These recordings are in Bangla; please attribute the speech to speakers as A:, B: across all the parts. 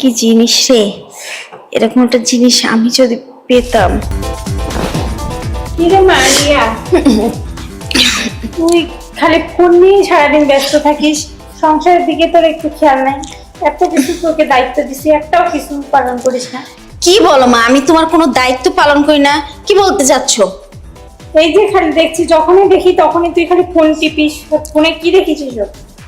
A: কি জিনিস রে, এরকম একটা জিনিস আমি যদি পেতাম।
B: কি রে মারিয়া, তুই খালি ফোন নিয়ে সারাদিন ব্যস্ত থাকিস, সংসারের দিকে তোর একটু খেয়াল নাই। এত কিছু তোকে দায়িত্ব দিছি, একটাও কিছু পালন করিস না।
A: কি বলো মা, আমি তোমার কোনো দায়িত্ব পালন করি না? কি বলতে চাচ্ছ?
B: এই যে খালি দেখছি, যখনই দেখি তখনই তুই খালি ফোন টিপিস। ফোনে কি দেখিছিস?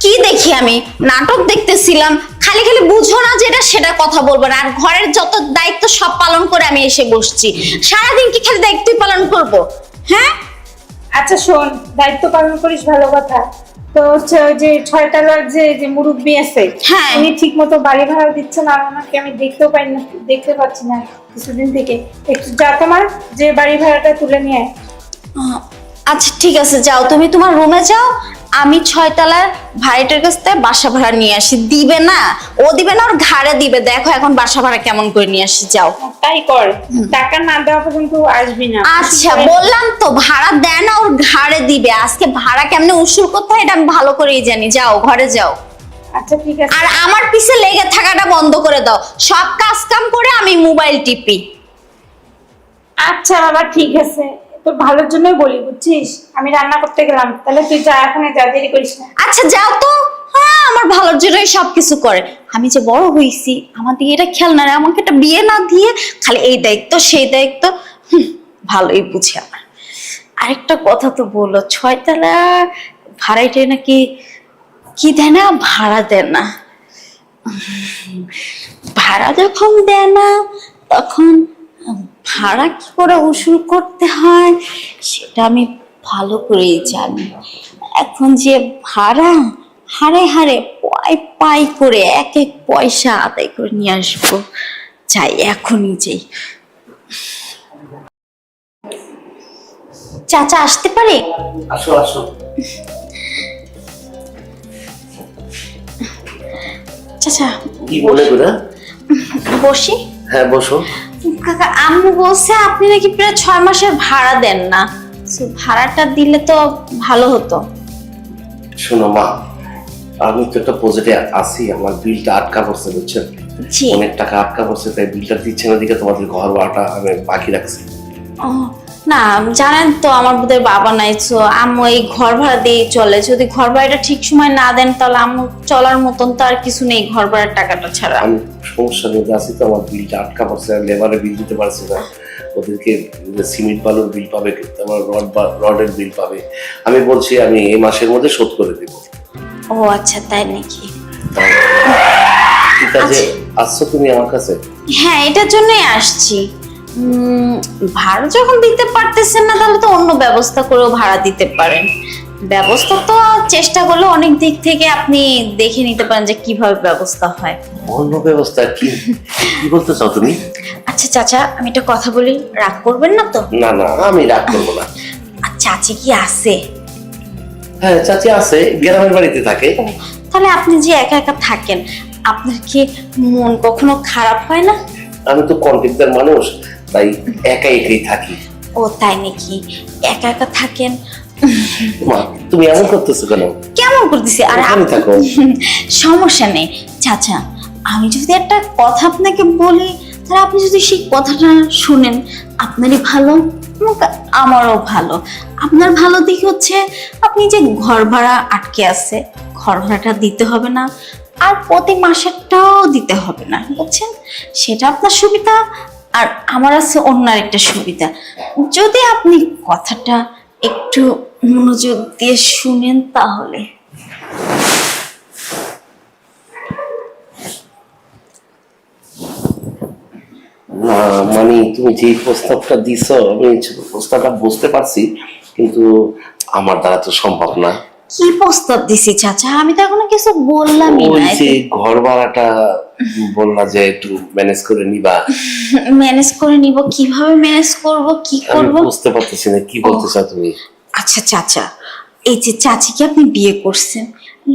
A: কি দেখি? আমি নাটক দেখতেছিলাম। খালি খালি বুঝো না যেটা সেটা কথা বলবো না। আর ঘরের যত দায়িত্ব সব পালন করে আমি এসে বসছি। সারাদিন কি খালি দায়িত্বই পালন করব? হ্যাঁ
B: আচ্ছা শোন, দায়িত্ব পালন করিস ভালো কথা, তো হচ্ছে ওই যে ছয়তলার যে মুরব্বী আছে,
A: হ্যাঁ।
B: উনি ঠিক মতো বাড়ি ভাড়া দিচ্ছে না। আর ওনাকে আমি দেখতে পাচ্ছি না কিছুদিন থেকে। একটু যা তোমার যে বাড়ি ভাড়াটা তুলে নিয়ে আয়।
A: আচ্ছা ঠিক আছে, যাও তুমি তোমার রুমে যাও। আমি 6 তলার ভাড়াটার কাছ থেকে বাসা ভাড়া নিয়ে আসি। দিবে না, ও দিবে না, ওর ঘাড়ে দিবে। দেখো এখন বাসা ভাড়া কেমন করে নিয়ে আসি, যাও।
B: তাই কর, টাকা না দেওয়া পর্যন্ত আসবি না।
A: আচ্ছা বললাম তো, ভাড়া দেয় না, ওর ঘাড়ে দিবে। আজকে ভাড়া কেমনে উসুল করতে হয় এটা আমি ভালো করেই জানি। যাও ঘরে যাও।
B: আচ্ছা ঠিক আছে।
A: আর আমার পিছে লেগে থাকাটা বন্ধ করে দাও। সব কাজ কাম করে আমি মোবাইল টিপি।
B: আচ্ছা বাবা ঠিক আছে, তোর ভালোর জন্যই বলি, বুঝছিস? আমি রান্না করতে গেলাম, তাহলে তুই যা, এখন যা, দেরি করিস না।
A: আচ্ছা যাও তো। হ্যাঁ, আমার ভালোর জন্যই সবকিছু করে। আমি যে বড় হইছি, আমার দিকে এটা খেয়াল না, আমাকে একটা বিয়ে না দিয়ে খালি এই দায়িত্ব সেই দায়িত্ব। ভালোই বুঝে আমার। আরেকটা কথা তো বললো, 6 তলা ভাড়াইটে নাকি কি দেয় না, ভাড়া দেয় না। ভাড়া যখন দেয় না তখন ভাড়া কি করে উসুল করতে হয় সেটা আমি ভালো করেই জানি। এখন যে ভাড়া হারে হারে পাই করে এক এক পয়সা আদায় করে নিয়ে আসবো। চাই এখনই যাই। চাচা আসতে পারে?
C: আসো আসো।
A: চাচা
C: কি বলে গোরা?
A: বসি।
C: হ্যাঁ বসো।
A: কাকা, আম্মু বলছে আপনি নাকি প্রায় 6 মাসের ভাড়া দেন না। ভাড়াটা দিলে তো ভালো হতো।
C: শোনো মা, আমি তো একটা প্রজেক্টে আছি, আমার বিলটা আটকা পড়ছে, বুঝছেন?
A: জি।
C: অনেক টাকা আটকা পড়ছে, তাই বিলটা দিচ্ছে না দিকে তোমাদের ঘর ভাড়াটা আমি বাকি রাখছি।
A: ও না, জানেন তো আমার বোধহয় বাবা নাই, তো আম্মু এই ঘর ভাড়া দিয়ে চলে। যদি ঘর ভাড়াটা ঠিক সময় না দেন তাহলে আম্মু চলার মতন তো আর কিছু নেই ঘর ভাড়ার টাকাটা ছাড়া।
C: আমি সমস্যার মধ্যে আছি তো, আমার বিলটা আটকা পড়ছে, লেবারের বিল দিতে পারছি না। ওদেরকে সিমেন্ট বালুর বিল পাবে, আমার রডের বিল পাবে। আমি বলছি আমি এই মাসের মধ্যে শোধ করে দেব।
A: ও আচ্ছা, তাই নাকি?
C: ঠিক আছে, আসছো তুমি আমার কাছে?
A: হ্যাঁ, এটার জন্যই আসছি। ভাড়া যখন দিতে পারতেছেন না তাহলে তো অন্য ব্যবস্থা করেও ভাড়া দিতে পারেন। ব্যবস্থা তো চেষ্টা করলে অনেক দিক থেকে আপনি দেখে নিতে পারেন যে কিভাবে ব্যবস্থা হয়।
C: অন্য ব্যবস্থা কি? কি বলতে চাও তুমি?
A: আচ্ছা চাচা, আমি একটা কথা বলি, রাগ করবেন না তো?
C: না না, আমি রাগ করবো না।
A: আর চাচি কি আছে?
C: হ্যাঁ চাচি আছে, গ্রামের বাড়িতে থাকে।
A: ও, তাহলে আপনি যে একা একা থাকেন, আপনার কি মন কখনো খারাপ হয় না?
C: আমি তো কন্ট্রাক্টর মানুষ, তাই একা একাই থাকি।
A: ও তাই নাকি? একা একা থাকেন?
C: মা তুমি এমন করতেছো কেন?
A: কেমন করতেছি? আর
C: ওখানে থাকো।
A: সমস্যা নেই চাচা, আমি যদি একটা কথা আপনাকে বলি তাহলে আপনি যদি সেই কথাটা শুনেন, আপনারই ভালো, আমারও ভালো। আপনার ভালো দিক হচ্ছে আপনি যে ঘর ভাড়া আটকে আছে, ঘর ভাড়াটা দিতে হবে না, আর প্রতি মাসেরটাও দিতে হবে না, বুঝছেন? সেটা আপনার সুবিধা। আর আমার আছে অন্য একটা সুবিধা, যদি আপনি কথাটা একটু মনোযোগ দিয়ে শুনেন তাহলে।
C: না মানে তুমি যে প্রস্তাবটা দিছো, আমি প্রস্তাবটা বুঝতে পারছি, কিন্তু আমার দ্বারা তো সম্ভব না।
A: কি প্রস্তাব দিছি চাচা? আমি তো এখনো কিছু বললামই
C: ওই
A: না।
C: যে ঘর ভাড়াটা বললা যে একটু ম্যানেজ করে নিবা।
A: ম্যানেজ করে নিব? কিভাবে ম্যানেজ করব, কি
C: আমি
A: করব?
C: বুঝতে পারতেছি না কি বলতে চাও তুমি।
A: আচ্ছা চাচা, এই যে চাচিকে আপনি বিয়ে করছেন,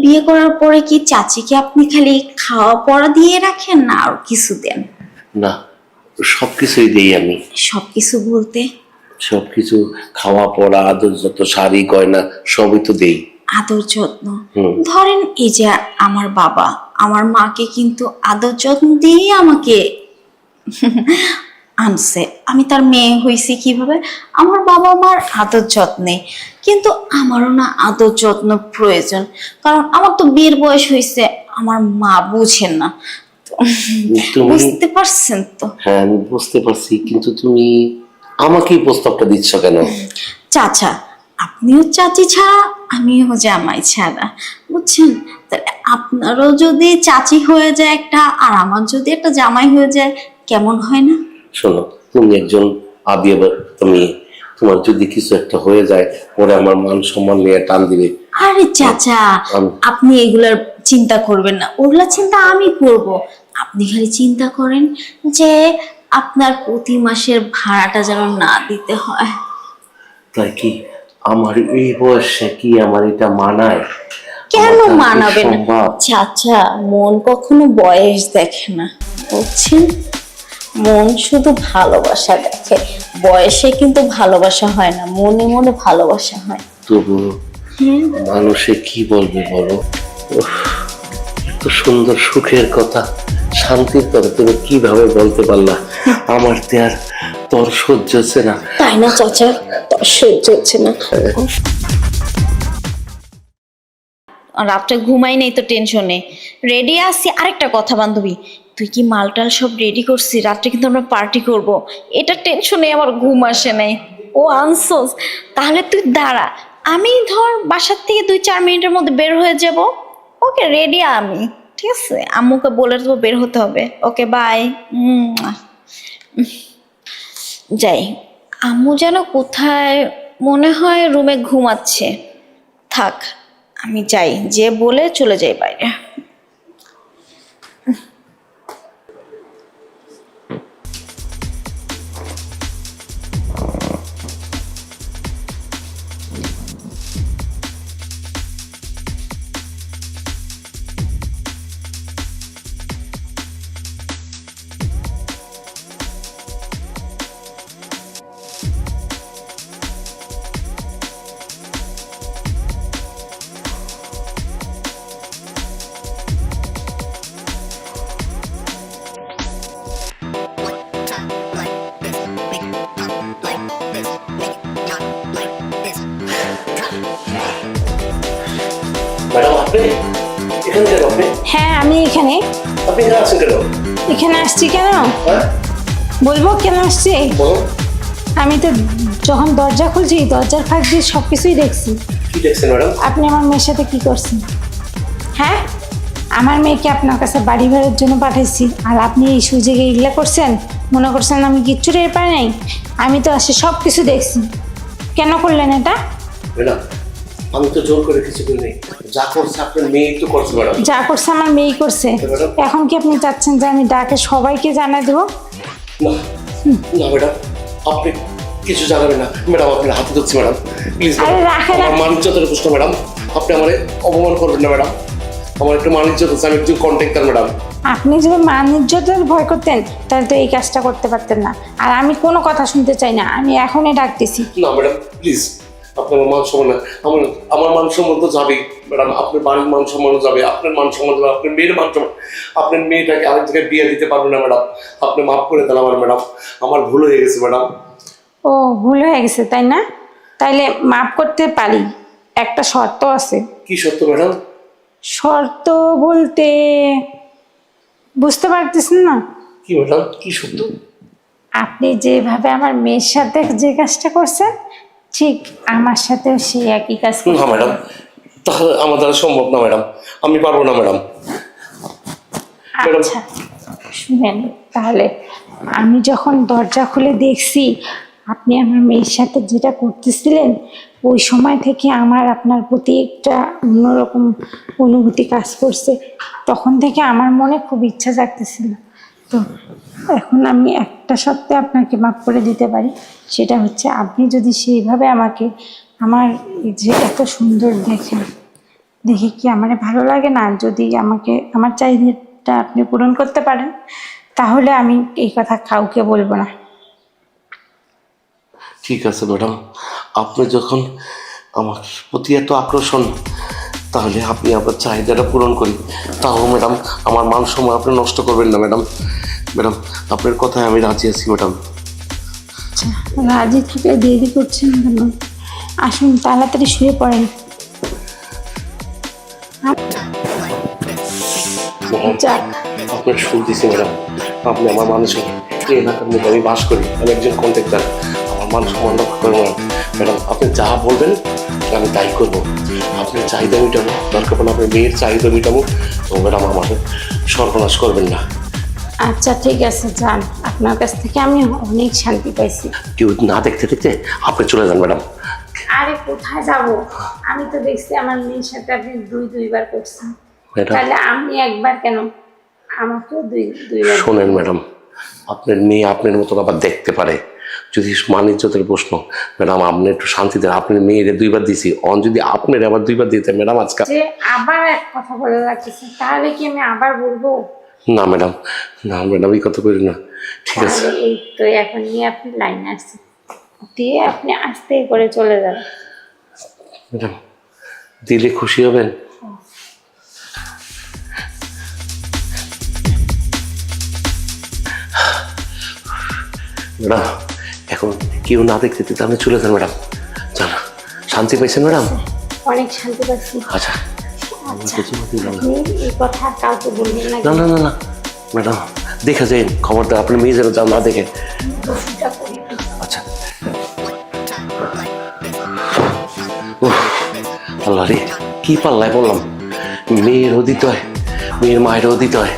A: বিয়ে করার পরে কি চাচিকে আপনি খালি খাওয়া পড়া দিয়ে রাখেন না আর কিছু দেন?
C: না, সবকিছুই দেই আমি।
A: সবকিছু বলতে?
C: সবকিছু, খাওয়া পড়া, আদর যত, শাড়ি গয়না সবই তো দেই।
A: আদর যত্ন? ধরেন এই যে আমার বাবা আমার মাকে কিন্তু আদর যত্ন দিয়ে আমাকে আনছে। আমি তার মেয়ে হয়েছি কিভাবে? আমার বাবা মার আদর যত্নে। কিন্তু আমারও না আদর যত্ন প্রয়োজন, কারণ আমার তো বিয়ের বয়স হয়েছে, আমার মা বুঝেন না।
C: তুমি
A: বুঝতে পারছেন তো?
C: হ্যাঁ আমি বুঝতে পারছি, কিন্তু তুমি আমাকেই প্রস্তাবটা দিচ্ছ কেন?
A: চাচা, আপনিও চাচি ছাড়া, আমিও জামাই ছাড়া, বুঝছেন? তাহলে আপনারও যদি চাচি হয়ে যায় একটা, আর আমার যদি একটা জামাই হয়ে যায়, কেমন হয় না?
C: শোনো, তুমি একজন আবিয়াবাতা মেয়ে, তোমার যদি কিছু একটা হয়ে যায় পরে আমার মান সম্মান নিয়ে টান দিবে।
A: আরে চাচা, আপনি এগুলার চিন্তা করবেন না, ওগুলা চিন্তা আমি করব। আপনি খালি চিন্তা করেন যে আপনার প্রতি মাসের ভাড়াটা যেন না দিতে হয়।
C: তাই কি আমার এই বয়সে কি আমার এটা মানায়?
A: কেন
C: আমার কি
A: মানাবেন না?
C: সম্ভব?
A: চাচা, মন কখনো বয়স দেখে না, বুঝছেন? মন শুধু ভালোবাসা দেখে। বয়সে কিন্তু ভালোবাসা হয় না, মনে মনে ভালোবাসা হয়।
C: তবু মানুষে কি বলবে বলো? উফ, এত সুন্দর সুখের কথা, শান্তির কথা তুমি কিভাবে বলতে পারলা? আমার তো আর তোর সহ্য হচ্ছে না।
A: তাই না চাচা? তোর সহ্য হচ্ছে না? রাত্রে ঘুমাই নেই তো টেনশনে। রেডি আছি। আরেকটা কথা বান্ধবী, তুই কি মালটাল সব রেডি করছিস? রাত্রে কিন্তু আমরা পার্টি করব, এটা টেনশনে আমার ঘুম আসে নাই। ও আনছোস? তাহলে তুই দাঁড়া, আমি ধর বাসার থেকে 2-4 মিনিটের মধ্যে বের হয়ে যাব। ওকে, রেডি আমি, ঠিক আছে? আম্মুকে বলে দেবো বের হতে হবে। ওকে, বাই। যাই। আম্মু যেন কোথায়, মনে হয় রুমে ঘুমাচ্ছে। থাক, আমি যাই, যে বলে চলে যাই বাইরে।
C: ম্যাডাম আপনি এখানে কেন?
B: হ্যাঁ, আমি এখানে
C: আপনি এখানে আছেন কেন?
B: এখানে আসছি কেন
C: হ্যাঁ
B: বলবো? কেন আসছি?
C: বলো।
B: আমি তো যখন দরজা খুলছি, দরজার ফাঁক দিয়ে সব কিছুই দেখছি।
C: কি দেখছেন ম্যাডাম?
B: আপনি আমার মেয়ের সাথে কি করছেন? হ্যাঁ, আমার মেয়েকে আপনার কাছে বাড়ি ভাড়ার জন্য পাঠাইছি, আর আপনি এই সুযোগে এগুলা করছেন? মনে করছেন আমি কিচ্ছু টের পাই নাই? আমি তো আসে সব কিছু দেখছি। কেন করলেন এটা?
C: ম্যাডাম আমি তো জোর করে কিছু করি নাই, যা করছে আপনার মেয়ে তো করছে ম্যাডাম।
B: যা করছে আমার মেয়েই করছে।
C: ম্যাডাম।
B: এখন কি আপনি চাচ্ছেন যে আমি ডাকে সবাইকে জানাই দেবো?
C: না না ম্যাডাম, আপনি কিছু জানাবেন না ম্যাডাম, আপনার হাতে ধরছি ম্যাডাম, প্লিজ
B: আরে রাখেন।
C: আমার মান ইজ্জতের প্রশ্ন ম্যাডাম, আপনি আমার অপমান করবেন না ম্যাডাম, আমার একটু মান ইজ্জত আছে, আমি একটু কন্ট্যাক্টার ম্যাডাম।
B: আপনি যদি মান ইজ্জতের ভয় করতেন তাহলে তো এই কাজটা করতে পারতেন না। আর আমি কোনো কথা শুনতে চাই না, আমি এখনই ডাকতেছি।
C: না ম্যাডাম প্লিজ, আপনার মান সম্মান না, আমার মান সম্মান তো যাবেই ম্যাডাম, আপনার বাড়ির মান সম্মানও যাবে, আপনার মান সম্মান যাবে, আপনার মেয়ের মান সম্মান, আপনার মেয়েটাকে আরেক জায়গায় বিয়ে দিতে পারবেন না ম্যাডাম, আপনি মাফ করে দেন আমার ম্যাডাম, আমার ভুল হয়ে গেছে ম্যাডাম।
B: ও, ভুল হয়ে গেছে তাই না? তাইলে মাফ করতে পারি, একটা শর্ত আছে।
C: কি সত্য ম্যাডাম?
B: শর্ত বলতে বুঝতে পারতেছেন না?
C: কি ম্যাডাম কি সত্য?
B: আপনি যেভাবে আমার মেয়ের সাথে যে কাজটা করছেন, ঠিক আমার সাথেও সেই একই কাজ
C: না
B: করতে
C: ম্যাডাম, তাহলে আমার দ্বারা সম্ভব না ম্যাডাম, আমি পারবো না ম্যাডাম।
B: আচ্ছা শুনেন, তাহলে আমি যখন দরজা খুলে দেখছি আপনি আমার মেয়ের সাথে যেটা করতেছিলেন, ওই সময় থেকে আমার আপনার প্রতি একটা অন্যরকম অনুভূতি কাজ করছে। তখন থেকে আমার মনে খুব ইচ্ছা জাগতেছিল। তো এখন আমি একটা সত্ত্বে আপনাকে মাফ করে দিতে পারি, সেটা হচ্ছে আপনি যদি সেইভাবে আমাকে আমার এই যে এত সুন্দর দেখেন, দেখে কি আমার ভালো লাগে না? যদি আমাকে আমার চাহিদাটা আপনি পূরণ করতে পারেন, তাহলে আমি এই কথা কাউকে বলবো না।
C: ঠিক আছে ম্যাডাম, আপনি যখন আমার প্রতি এত আকর্ষণ, তাহলে আপনি আপনার চাহিদাটা পূরণ করি। তাও ম্যাডাম আমার মান সম্মান আপনি নষ্ট করবেন না ম্যাডাম। ম্যাডাম আপনার কথায় আমি রাজি আছি ম্যাডাম।
B: আচ্ছা, রাজি থেকে দেরি করছেন কেন? আসুন তাড়াতাড়ি শুয়ে পড়েন। যাক,
C: আপনার শুনতেছি ম্যাডাম, আপনি আমার মানুষের এই এলাকার মধ্যে আমি বাস করি, আমি একজন কন্ট্রাক্টর, আমার মান সম্মান রক্ষা করবো না ম্যাডাম। আপনি যা বলবেন আমি তাই করবো। আপনার চাহিদা মিটাবো, দরকার পড়লে আপনার মেয়ের চাহিদা মিটাবো। তো ম্যাডাম আমাকে সর্বনাশ করবেন না।
B: আচ্ছা ঠিক আছে, যান। আপনার কাছ থেকে আমি অনেক শান্তি পাইছি।
C: কেউ না দেখতে দেখতে আপনি চলে যান ম্যাডাম।
B: আরে কোথায় যাব? আমি তো দেখছি আমার মেয়ের সাথে আপনি দুইবার করছেন,
C: ম্যাডাম
B: তাহলে আমি একবার কেন? আমাকেও দুইবার।
C: শোনেন ম্যাডাম, আপনার মেয়ে আপনার মতন আবার দেখতে পারে, যদি মান ইজ্জতের প্রশ্ন ম্যাডাম আপনি একটু শান্তিতে, আপনার মেয়েরে দুইবার দিছি, অন যদি আপনার আবার দুইবার দিতে ম্যাডাম আজকে।
B: যে আবার এক কথা বলে লাগতেছে, তাহলে কি আমি আবার বলবো?
C: না ম্যাডাম, না ম্যাডাম এই কথা করি না, ঠিক আছে?
B: তাহলে এই তো এখন নিয়ে আপনি লাইনে আসছেন, দিয়ে আপনি আস্তে করে চলে যাবেন।
C: ম্যাডাম দিলে খুশি হবেন। ম্যাডাম এখন কেউ না দেখতে দিতে আপনি চলে যান ম্যাডাম। যান, শান্তি পাইছেন ম্যাডাম?
B: অনেক শান্তি পাচ্ছি।
C: আচ্ছা
B: আচ্ছা, আপনি এই কথা আর কাউকে বলবেন না।
C: না না না না ম্যাডাম, দেখে যাই, খবরদার আপনার মেয়ে যেন যাও না দেখে।
B: ওষুধটা করে দিন।
C: আচ্ছা উফ, আল্লাহ রে কি পাল্লায় বললাম, মেয়েরও দিতে হয়, মেয়ের মায়েরও দিতে হয়।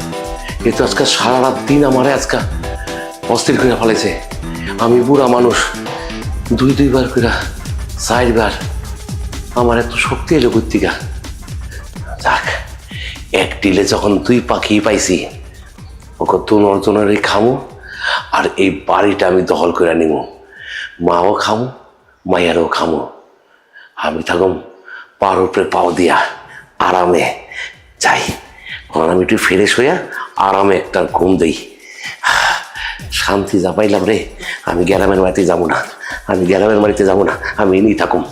C: এ তো আজকাল সারা রাত দিন আমারে আজকাল অস্থির করে ফেলেছে। আমি বুড়া মানুষ, দুইবার করে 4বার আমার এত শক্তি এলো কুত্তিকা। যাক, এক ডিলে যখন 2 পাখি পাইছি, ওকে দুজনেরই খামো, আর এই বাড়িটা আমি দখল করে নিব। মাও খামো, মায়েরও খামো। আমি থাকুম পার উপরে পাও দিয়া আরামে যাই। এখন আমি একটু ফ্রেশ হইয়া আরামে একটা ঘুম দিই। শান্তি যা পাইলাম রে। আমি গ্রামের বাড়িতে যাবো না, আমি গ্রামের বাড়িতে যাবো না, আমি এনেই থাকুম।